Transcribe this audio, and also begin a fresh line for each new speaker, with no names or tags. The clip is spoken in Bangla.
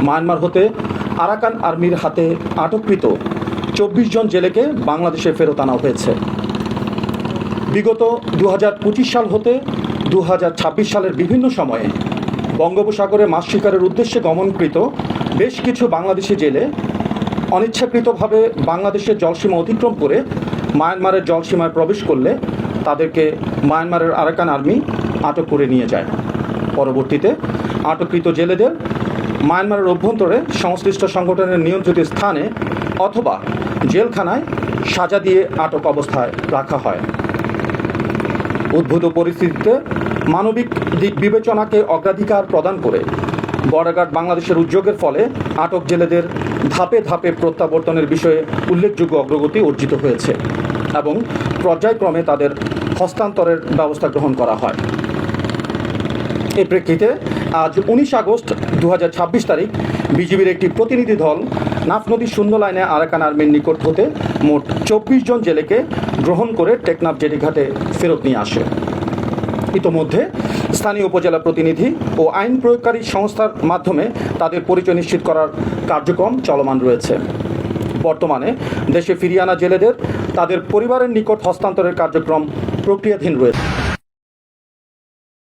মায়ানমার হতে আরাকান আর্মির হাতে আটককৃত 24 জন জেলেকে বাংলাদেশে ফেরত আনা হয়েছে। বিগত 2025 সাল হতে 2026 সালের বিভিন্ন সময়ে বঙ্গোপসাগরে মাছ শিকারের উদ্দেশ্যে গমনকৃত বেশ কিছু বাংলাদেশি জেলে অনিচ্ছাকৃতভাবে বাংলাদেশের জলসীমা অতিক্রম করে মায়ানমারের জলসীমায় প্রবেশ করলে তাদেরকে মায়ানমারের আরাকান আর্মি আটক করে নিয়ে যায়। পরবর্তীতে আটককৃত জেলেদের মায়ানমারের অভ্যন্তরে সংশ্লিষ্ট সংগঠনের নিয়ন্ত্রিত স্থানে অথবা জেলখানায় সাজা দিয়ে আটক অবস্থায় রাখা হয়। উদ্ভূত পরিস্থিতিতে মানবিক দিক বিবেচনাকে অগ্রাধিকার প্রদান করে বর্ডার গার্ড বাংলাদেশের উদ্যোগের ফলে আটক জেলেদের ধাপে ধাপে প্রত্যাবর্তনের বিষয়ে উল্লেখযোগ্য অগ্রগতি অর্জিত হয়েছে এবং পর্যায়ক্রমে তাদের হস্তান্তরের ব্যবস্থা গ্রহণ করা হয়। এই প্রেক্ষিতে আজ 19 আগস্ট 2026 তারিখ বিজিবির একটি প্রতিনিধি দল নাফ নদীর শূন্য লাইনে আরাকান আর্মির নিকট হতে মোট 24 জন জেলেকে গ্রহণ করে টেকনাফ জেটিঘাটে ফেরত নিয়ে আসে। ইতোমধ্যে স্থানীয় উপজেলা প্রতিনিধি ও আইন প্রয়োগকারী সংস্থার মাধ্যমে তাদের পরিচয় নিশ্চিত করার কার্যক্রম চলমান রয়েছে। বর্তমানে দেশে ফিরিয়ে আনা জেলেদের তাদের পরিবারের নিকট হস্তান্তরের কার্যক্রম প্রক্রিয়াধীন রয়েছে।